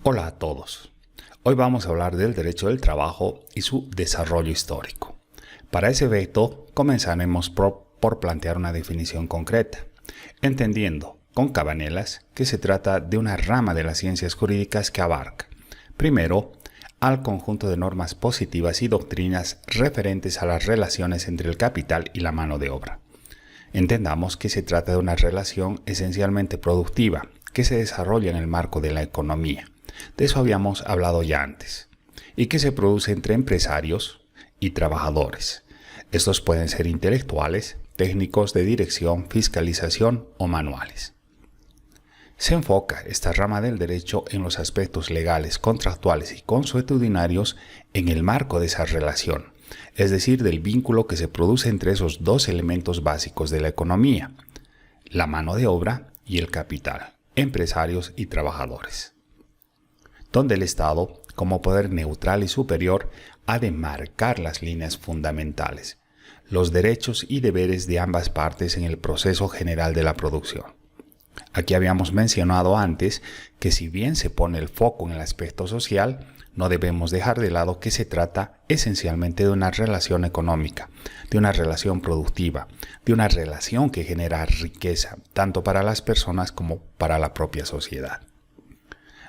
Hola a todos. Hoy vamos a hablar del derecho del trabajo y su desarrollo histórico. Para ese efecto, comenzaremos por plantear una definición concreta, entendiendo con cabanelas que se trata de una rama de las ciencias jurídicas que abarca, primero, al conjunto de normas positivas y doctrinas referentes a las relaciones entre el capital y la mano de obra. Entendamos que se trata de una relación esencialmente productiva que se desarrolla en el marco de la economía. De eso habíamos hablado ya antes, y que se produce entre empresarios y trabajadores. Estos pueden ser intelectuales, técnicos de dirección, fiscalización o manuales. Se enfoca esta rama del derecho en los aspectos legales, contractuales y consuetudinarios en el marco de esa relación, es decir, del vínculo que se produce entre esos dos elementos básicos de la economía, la mano de obra y el capital, empresarios y trabajadores, donde el Estado, como poder neutral y superior, ha de marcar las líneas fundamentales, los derechos y deberes de ambas partes en el proceso general de la producción. Aquí habíamos mencionado antes que si bien se pone el foco en el aspecto social, no debemos dejar de lado que se trata esencialmente de una relación económica, de una relación productiva, de una relación que genera riqueza, tanto para las personas como para la propia sociedad.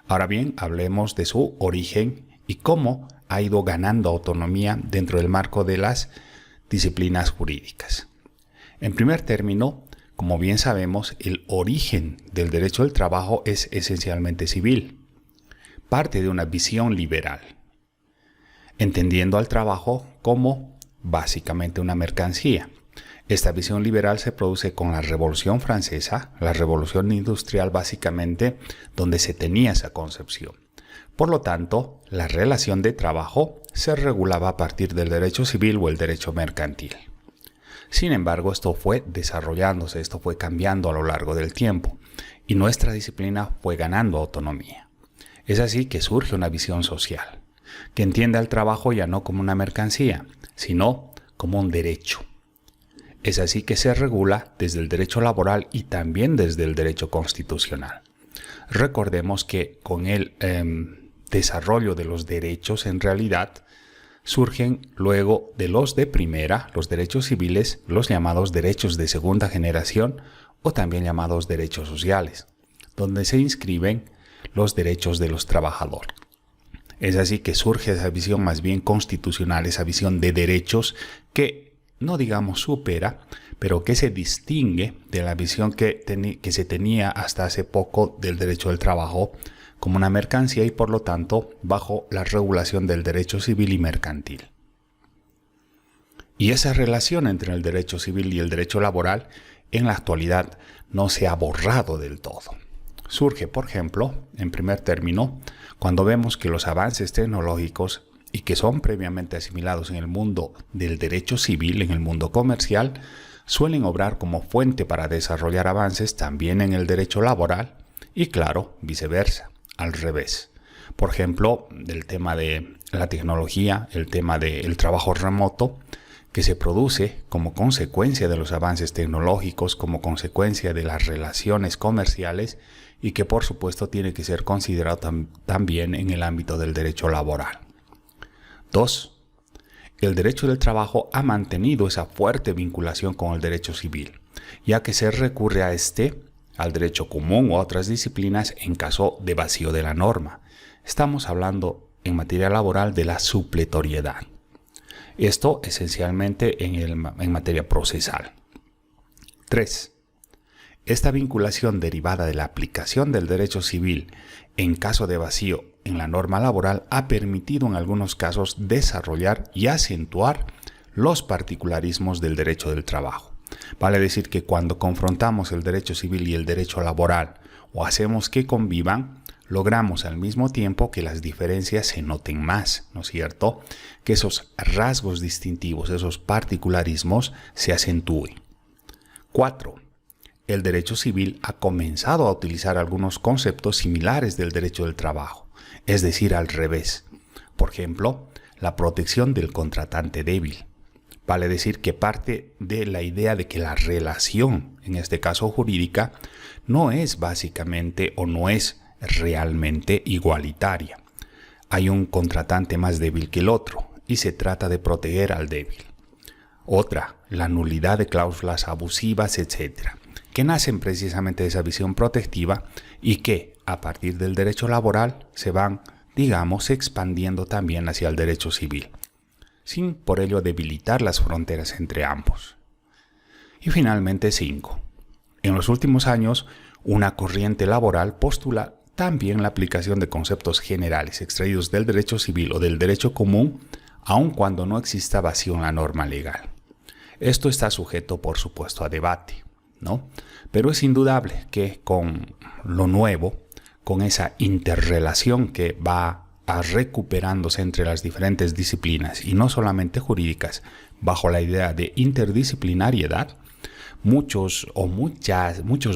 Ahora bien, hablemos de su origen y cómo ha ido ganando autonomía dentro del marco de las disciplinas jurídicas. En primer término, como bien sabemos, el origen del derecho del trabajo es esencialmente civil. Parte de una visión liberal, entendiendo al trabajo como básicamente una mercancía. Esta visión liberal se produce con la Revolución Francesa, la Revolución Industrial básicamente, donde se tenía esa concepción. Por lo tanto, la relación de trabajo se regulaba a partir del derecho civil o el derecho mercantil. Sin embargo, esto fue desarrollándose, esto fue cambiando a lo largo del tiempo y nuestra disciplina fue ganando autonomía. Es así que surge una visión social, que entiende al trabajo ya no como una mercancía, sino como un derecho. Es así que se regula desde el derecho laboral y también desde el derecho constitucional. Recordemos que con el desarrollo de los derechos en realidad surgen luego de los de primera, los derechos civiles, los llamados derechos de segunda generación o también llamados derechos sociales, donde se inscriben los derechos de los trabajadores. Es así que surge esa visión más bien constitucional, esa visión de derechos que no digamos supera, pero que se distingue de la visión que se tenía hasta hace poco del derecho del trabajo como una mercancía y por lo tanto bajo la regulación del derecho civil y mercantil. Y esa relación entre el derecho civil y el derecho laboral en la actualidad no se ha borrado del todo. Surge, por ejemplo, en primer término, cuando vemos que los avances tecnológicos y que son previamente asimilados en el mundo del derecho civil, en el mundo comercial, suelen obrar como fuente para desarrollar avances también en el derecho laboral y, claro, viceversa, al revés. Por ejemplo, el tema de la tecnología, el tema del trabajo remoto, que se produce como consecuencia de los avances tecnológicos, como consecuencia de las relaciones comerciales y que por supuesto tiene que ser considerado también en el ámbito del derecho laboral. 2. El derecho del trabajo ha mantenido esa fuerte vinculación con el derecho civil, ya que se recurre a al derecho común o a otras disciplinas en caso de vacío de la norma. Estamos hablando en materia laboral de la supletoriedad. Esto esencialmente en materia procesal. 3. Esta vinculación derivada de la aplicación del derecho civil en caso de vacío en la norma laboral ha permitido en algunos casos desarrollar y acentuar los particularismos del derecho del trabajo. Vale decir que cuando confrontamos el derecho civil y el derecho laboral o hacemos que convivan, logramos al mismo tiempo que las diferencias se noten más, ¿no es cierto? Que esos rasgos distintivos, esos particularismos se acentúen. 4. El derecho civil ha comenzado a utilizar algunos conceptos similares del derecho del trabajo, es decir, al revés. Por ejemplo, la protección del contratante débil. Vale decir que parte de la idea de que la relación, en este caso jurídica, no es básicamente o no es realmente igualitaria. Hay un contratante más débil que el otro y se trata de proteger al débil. Otra, la nulidad de cláusulas abusivas, etc., que nacen precisamente de esa visión protectiva y que, a partir del derecho laboral, se van, digamos, expandiendo también hacia el derecho civil, sin por ello debilitar las fronteras entre ambos. Y finalmente 5. En los últimos años, una corriente laboral postula también la aplicación de conceptos generales extraídos del derecho civil o del derecho común, aun cuando no exista vacío en la norma legal. Esto está sujeto, por supuesto, a debate, ¿no? Pero es indudable que con lo nuevo, con esa interrelación que va recuperándose entre las diferentes disciplinas y no solamente jurídicas, bajo la idea de interdisciplinariedad, muchos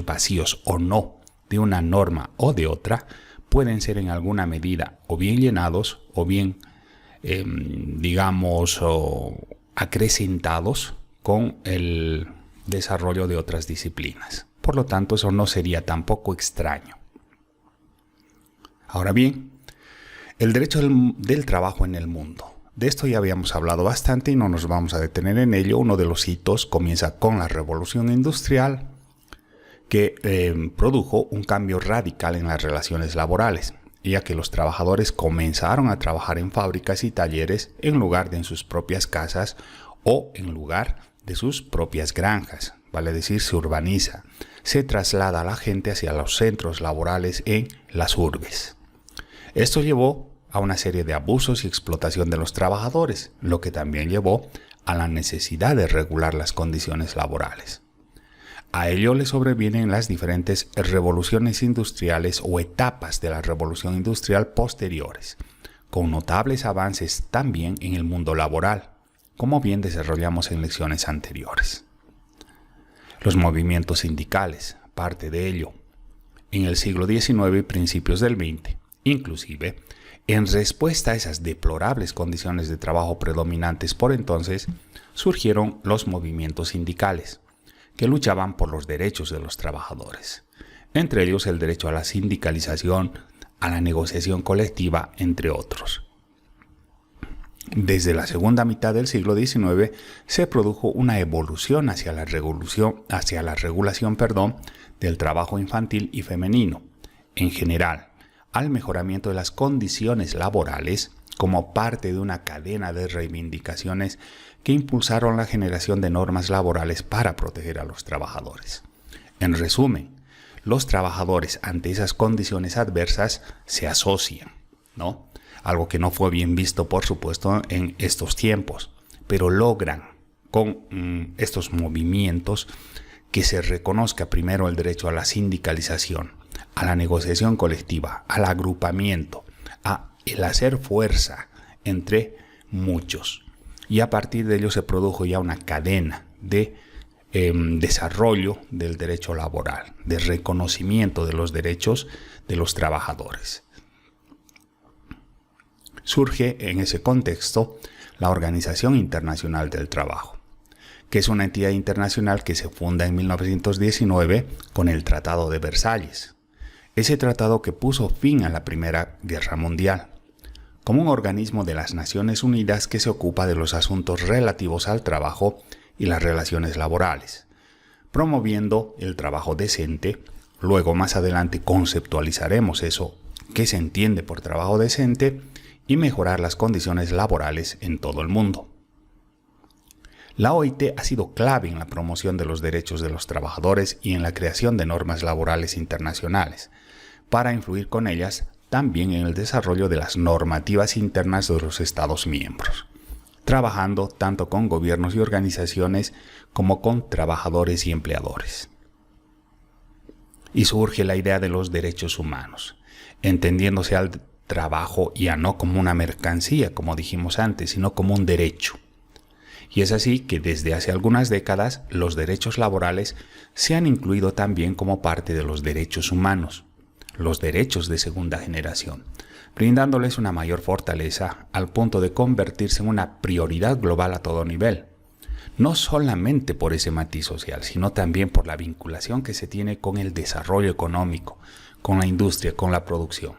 vacíos o no de una norma o de otra pueden ser en alguna medida o bien llenados o bien, acrecentados con el desarrollo de otras disciplinas. Por lo tanto, eso no sería tampoco extraño. Ahora bien, el derecho del trabajo en el mundo. De esto ya habíamos hablado bastante y no nos vamos a detener en ello. Uno de los hitos comienza con la revolución industrial, que produjo un cambio radical en las relaciones laborales, ya que los trabajadores comenzaron a trabajar en fábricas y talleres en lugar de en sus propias casas o en lugar de sus propias granjas. Vale decir, se urbaniza, se traslada a la gente hacia los centros laborales en las urbes. Esto llevó a una serie de abusos y explotación de los trabajadores, lo que también llevó a la necesidad de regular las condiciones laborales. A ello le sobrevienen las diferentes revoluciones industriales o etapas de la revolución industrial posteriores, con notables avances también en el mundo laboral, como bien desarrollamos en lecciones anteriores. Los movimientos sindicales, parte de ello, en el siglo XIX y principios del XX, inclusive, en respuesta a esas deplorables condiciones de trabajo predominantes por entonces, surgieron los movimientos sindicales, que luchaban por los derechos de los trabajadores, entre ellos el derecho a la sindicalización, a la negociación colectiva, entre otros. Desde la segunda mitad del siglo XIX se produjo una evolución hacia la regulación del trabajo infantil y femenino, en general, al mejoramiento de las condiciones laborales como parte de una cadena de reivindicaciones que impulsaron la generación de normas laborales para proteger a los trabajadores. En resumen, los trabajadores ante esas condiciones adversas se asocian, ¿no? Algo que no fue bien visto, por supuesto, en estos tiempos, pero logran con estos movimientos que se reconozca primero el derecho a la sindicalización, a la negociación colectiva, al agrupamiento, a el hacer fuerza entre muchos. Y a partir de ello se produjo ya una cadena de desarrollo del derecho laboral, de reconocimiento de los derechos de los trabajadores. Surge en ese contexto la Organización Internacional del Trabajo, que es una entidad internacional que se funda en 1919 con el Tratado de Versalles. Ese tratado que puso fin a la Primera Guerra Mundial, como un organismo de las Naciones Unidas que se ocupa de los asuntos relativos al trabajo y las relaciones laborales, promoviendo el trabajo decente. Luego más adelante conceptualizaremos eso que se entiende por trabajo decente y mejorar las condiciones laborales en todo el mundo. La OIT ha sido clave en la promoción de los derechos de los trabajadores y en la creación de normas laborales internacionales, para influir con ellas también en el desarrollo de las normativas internas de los Estados miembros, trabajando tanto con gobiernos y organizaciones como con trabajadores y empleadores. Y surge la idea de los derechos humanos, entendiéndose al trabajo ya no como una mercancía, como dijimos antes, sino como un derecho. Y es así que desde hace algunas décadas los derechos laborales se han incluido también como parte de los derechos humanos, los derechos de segunda generación, brindándoles una mayor fortaleza al punto de convertirse en una prioridad global a todo nivel, no solamente por ese matiz social, sino también por la vinculación que se tiene con el desarrollo económico, con la industria, con la producción,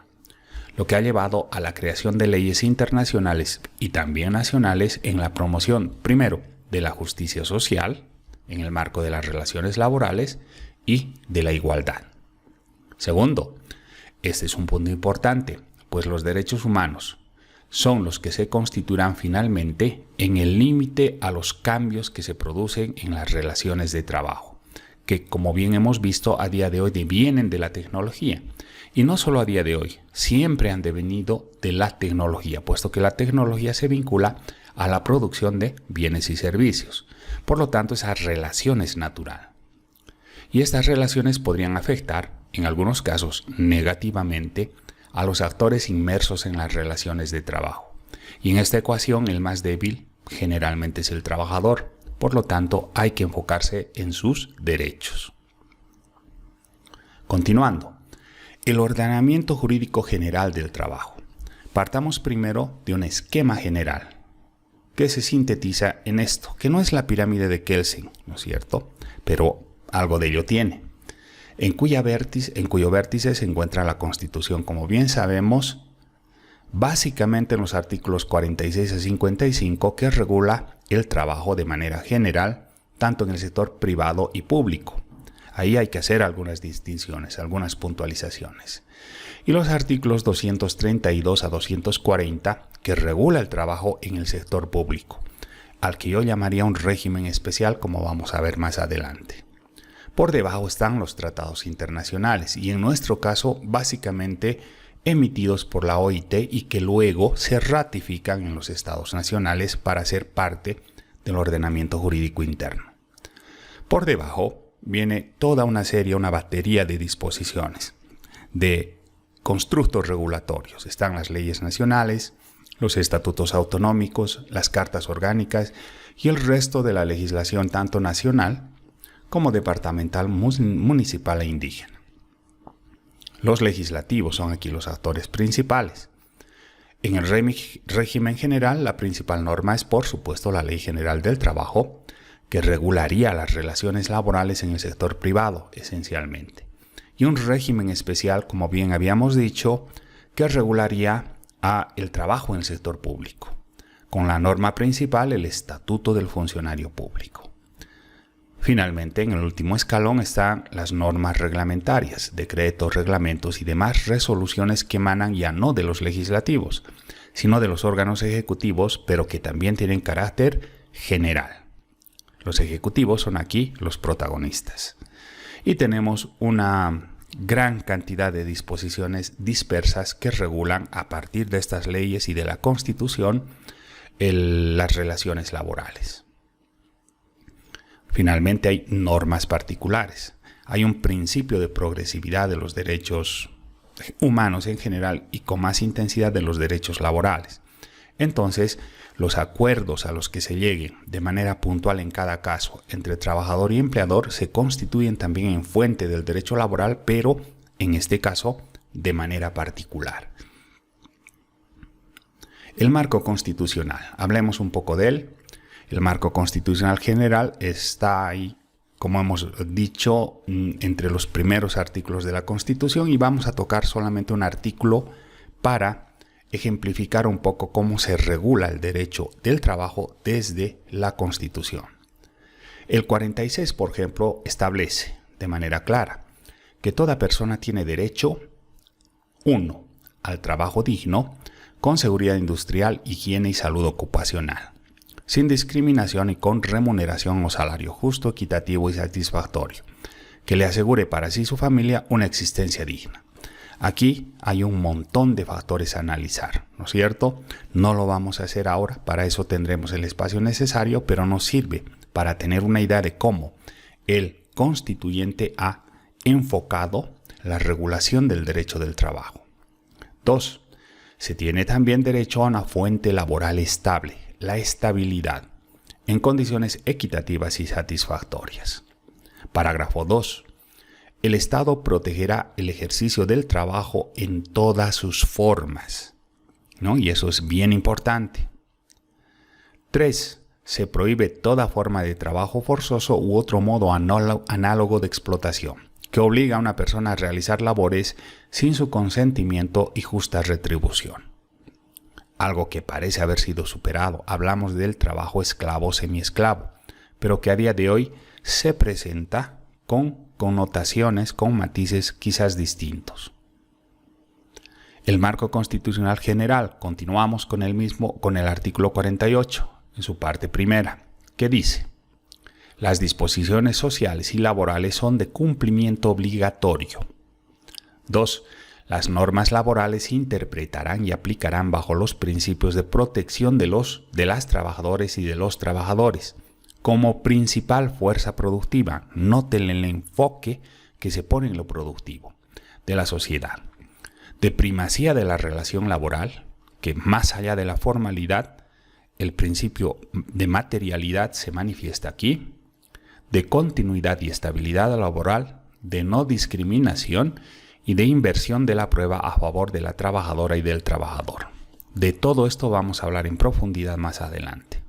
lo que ha llevado a la creación de leyes internacionales y también nacionales en la promoción, primero, de la justicia social, en el marco de las relaciones laborales y de la igualdad. Segundo, este es un punto importante, pues los derechos humanos son los que se constituirán finalmente en el límite a los cambios que se producen en las relaciones de trabajo, que como bien hemos visto a día de hoy vienen de la tecnología. Y no solo a día de hoy, siempre han devenido de la tecnología, puesto que la tecnología se vincula a la producción de bienes y servicios. Por lo tanto, esa relación es natural. Y estas relaciones podrían afectar, en algunos casos negativamente, a los actores inmersos en las relaciones de trabajo. Y en esta ecuación, el más débil generalmente es el trabajador. Por lo tanto, hay que enfocarse en sus derechos. Continuando. El ordenamiento jurídico general del trabajo. Partamos primero de un esquema general que se sintetiza en esto, que no es la pirámide de Kelsen, ¿no es cierto? Pero algo de ello tiene. En cuyo vértice se encuentra la Constitución, como bien sabemos, básicamente en los artículos 46 a 55, que regula el trabajo de manera general, tanto en el sector privado y público. Ahí hay que hacer algunas distinciones, algunas puntualizaciones. Y los artículos 232 a 240, que regula el trabajo en el sector público, al que yo llamaría un régimen especial, como vamos a ver más adelante. Por debajo están los tratados internacionales y en nuestro caso básicamente emitidos por la OIT y que luego se ratifican en los estados nacionales para ser parte del ordenamiento jurídico interno. Por debajo viene toda una batería de disposiciones, de constructos regulatorios. Están las leyes nacionales, los estatutos autonómicos, las cartas orgánicas y el resto de la legislación tanto nacional como departamental, municipal e indígena. Los legislativos son aquí los actores principales. En el régimen general, la principal norma es, por supuesto, la Ley General del Trabajo, que regularía las relaciones laborales en el sector privado, esencialmente. Y un régimen especial, como bien habíamos dicho, que regularía el trabajo en el sector público, con la norma principal, el Estatuto del Funcionario Público. Finalmente, en el último escalón están las normas reglamentarias, decretos, reglamentos y demás resoluciones que emanan ya no de los legislativos, sino de los órganos ejecutivos, pero que también tienen carácter general. Los ejecutivos son aquí los protagonistas. Y tenemos una gran cantidad de disposiciones dispersas que regulan a partir de estas leyes y de la Constitución las relaciones laborales. Finalmente hay normas particulares. Hay un principio de progresividad de los derechos humanos en general y con más intensidad de los derechos laborales. Entonces, los acuerdos a los que se lleguen de manera puntual en cada caso entre trabajador y empleador se constituyen también en fuente del derecho laboral, pero en este caso de manera particular. El marco constitucional. Hablemos un poco de él. El marco constitucional general está ahí, como hemos dicho, entre los primeros artículos de la Constitución y vamos a tocar solamente un artículo para ejemplificar un poco cómo se regula el derecho del trabajo desde la Constitución. El 46, por ejemplo, establece de manera clara que toda persona tiene derecho, 1, al trabajo digno, con seguridad industrial, higiene y salud ocupacional, sin discriminación y con remuneración o salario justo, equitativo y satisfactorio, que le asegure para sí y su familia una existencia digna. Aquí hay un montón de factores a analizar, ¿no es cierto? No lo vamos a hacer ahora, para eso tendremos el espacio necesario, pero nos sirve para tener una idea de cómo el constituyente ha enfocado la regulación del derecho del trabajo. 2. Se tiene también derecho a una fuente laboral estable, la estabilidad, en condiciones equitativas y satisfactorias. Parágrafo 2. El Estado protegerá el ejercicio del trabajo en todas sus formas, ¿no? Y eso es bien importante. 3. se prohíbe toda forma de trabajo forzoso u otro modo análogo de explotación, que obliga a una persona a realizar labores sin su consentimiento y justa retribución. Algo que parece haber sido superado, hablamos del trabajo esclavo o semiesclavo, pero que a día de hoy se presenta con connotaciones, con matices quizás distintos. El marco constitucional general, continuamos con el mismo, con el artículo 48, en su parte primera, que dice: las disposiciones sociales y laborales son de cumplimiento obligatorio. 2. Las normas laborales se interpretarán y aplicarán bajo los principios de protección de las trabajadoras y de los trabajadores, como principal fuerza productiva. Noten el enfoque que se pone en lo productivo de la sociedad. De primacía de la relación laboral, que más allá de la formalidad, el principio de materialidad se manifiesta aquí, de continuidad y estabilidad laboral, de no discriminación y de inversión de la prueba a favor de la trabajadora y del trabajador. De todo esto vamos a hablar en profundidad más adelante.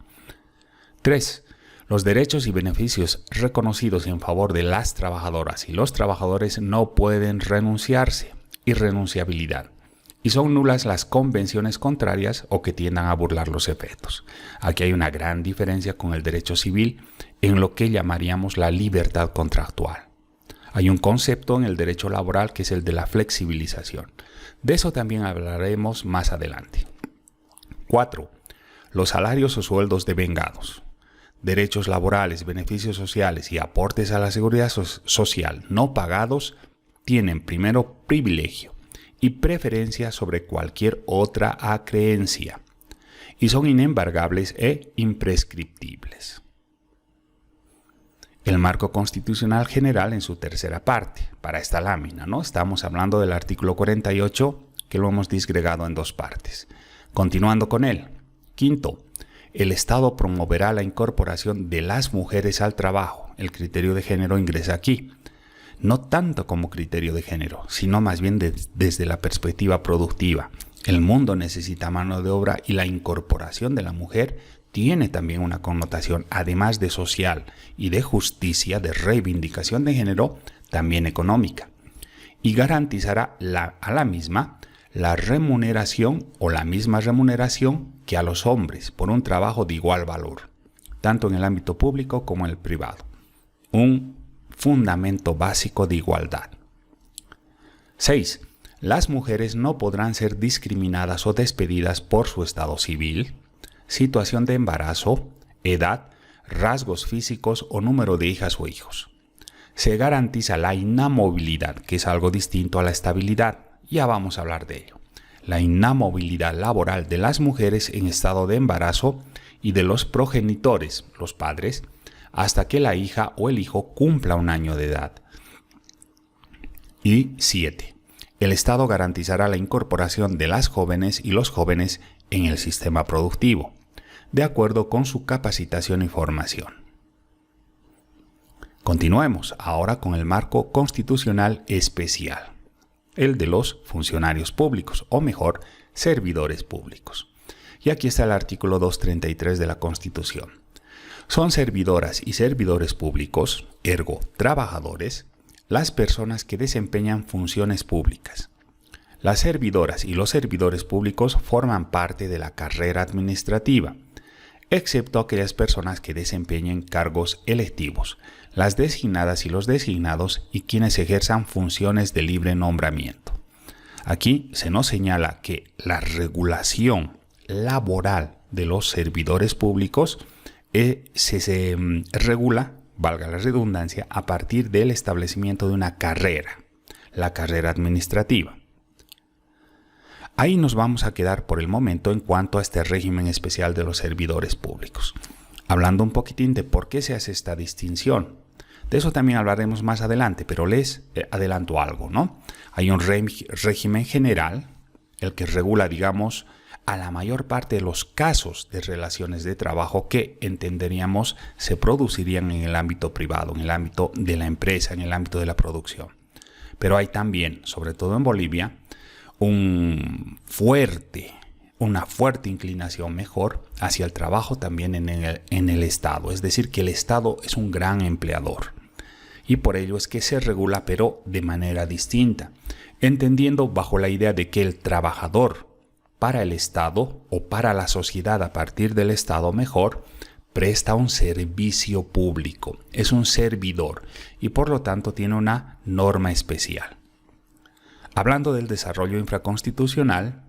3. Los derechos y beneficios reconocidos en favor de las trabajadoras y los trabajadores no pueden renunciarse. Irrenunciabilidad. Y son nulas las convenciones contrarias o que tiendan a burlar los efectos. Aquí hay una gran diferencia con el derecho civil en lo que llamaríamos la libertad contractual. Hay un concepto en el derecho laboral que es el de la flexibilización. De eso también hablaremos más adelante. 4. Los salarios o sueldos devengados. Derechos laborales, beneficios sociales y aportes a la seguridad social no pagados tienen primero privilegio y preferencia sobre cualquier otra acreencia y son inembargables e imprescriptibles. El marco constitucional general en su tercera parte, para esta lámina, ¿no? Estamos hablando del artículo 48 que lo hemos disgregado en dos partes. Continuando con él. 5. El Estado promoverá la incorporación de las mujeres al trabajo. El criterio de género ingresa aquí. No tanto como criterio de género, sino más bien desde la perspectiva productiva. El mundo necesita mano de obra y la incorporación de la mujer tiene también una connotación, además de social y de justicia, de reivindicación de género, también económica. Y garantizará a la misma la remuneración o la misma remuneración que a los hombres por un trabajo de igual valor, tanto en el ámbito público como en el privado. Un fundamento básico de igualdad. 6. Las mujeres no podrán ser discriminadas o despedidas por su estado civil, situación de embarazo, edad, rasgos físicos o número de hijas o hijos. Se garantiza la inamovilidad, que es algo distinto a la estabilidad. Ya vamos a hablar de ello. La inamovilidad laboral de las mujeres en estado de embarazo y de los progenitores, los padres, hasta que la hija o el hijo cumpla un año de edad. Y 7. El Estado garantizará la incorporación de las jóvenes y los jóvenes en el sistema productivo, de acuerdo con su capacitación y formación. Continuemos ahora con el marco constitucional especial, el de los funcionarios públicos, o mejor, servidores públicos. Y aquí está el artículo 233 de la Constitución. Son servidoras y servidores públicos, ergo trabajadores, las personas que desempeñan funciones públicas. Las servidoras y los servidores públicos forman parte de la carrera administrativa, excepto aquellas personas que desempeñen cargos electivos, las designadas y los designados y quienes ejerzan funciones de libre nombramiento. Aquí se nos señala que la regulación laboral de los servidores públicos se regula, valga la redundancia, a partir del establecimiento de una carrera, la carrera administrativa. Ahí nos vamos a quedar por el momento en cuanto a este régimen especial de los servidores públicos. Hablando un poquitín de por qué se hace esta distinción. De eso también hablaremos más adelante, pero les adelanto algo, ¿no? Hay un régimen general, el que regula, digamos, a la mayor parte de los casos de relaciones de trabajo que entenderíamos se producirían en el ámbito privado, en el ámbito de la empresa, en el ámbito de la producción. Pero hay también, sobre todo en Bolivia, un fuerte una fuerte inclinación mejor hacia el trabajo también en el Estado. Es decir, que el Estado es un gran empleador. Y por ello es que se regula, pero de manera distinta, entendiendo bajo la idea de que el trabajador para el Estado o para la sociedad a partir del Estado mejor, presta un servicio público, es un servidor y por lo tanto tiene una norma especial. Hablando del desarrollo infraconstitucional,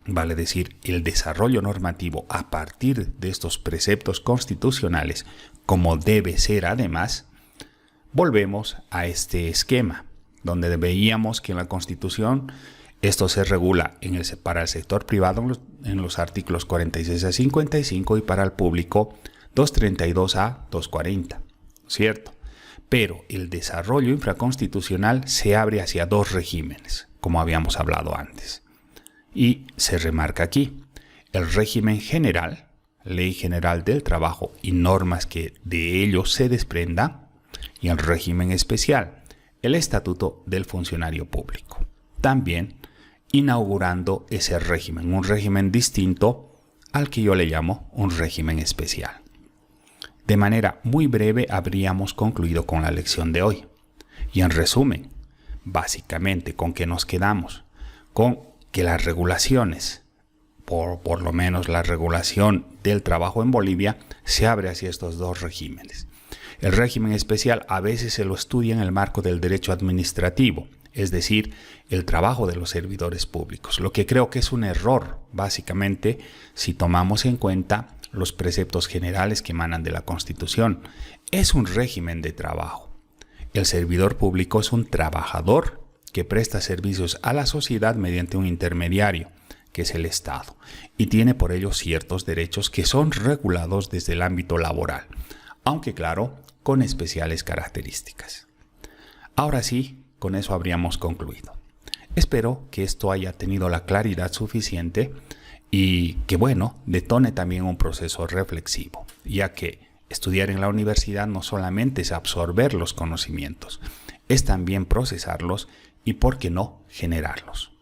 vale decir el desarrollo normativo a partir de estos preceptos constitucionales, como debe ser además, volvemos a este esquema, donde veíamos que en la Constitución esto se regula para el sector privado en los artículos 46 a 55 y para el público 232 a 240, ¿cierto? Pero el desarrollo infraconstitucional se abre hacia dos regímenes, como habíamos hablado antes. Y se remarca aquí, el régimen general, Ley General del Trabajo y normas que de ello se desprendan, y el régimen especial, el Estatuto del Funcionario Público. También inaugurando ese régimen, un régimen distinto al que yo le llamo un régimen especial. De manera muy breve habríamos concluido con la lección de hoy. Y en resumen, básicamente, ¿con qué nos quedamos? Con que las regulaciones, por lo menos la regulación del trabajo en Bolivia, se abre hacia estos dos regímenes. El régimen especial a veces se lo estudia en el marco del derecho administrativo, es decir, el trabajo de los servidores públicos, lo que creo que es un error, básicamente, si tomamos en cuenta los preceptos generales que emanan de la Constitución. Es un régimen de trabajo. El servidor público es un trabajador que presta servicios a la sociedad mediante un intermediario, que es el Estado, y tiene por ello ciertos derechos que son regulados desde el ámbito laboral, aunque claro, con especiales características. Ahora sí, con eso habríamos concluido. Espero que esto haya tenido la claridad suficiente y que, detone también un proceso reflexivo, ya que estudiar en la universidad no solamente es absorber los conocimientos, es también procesarlos y, ¿por qué no?, generarlos.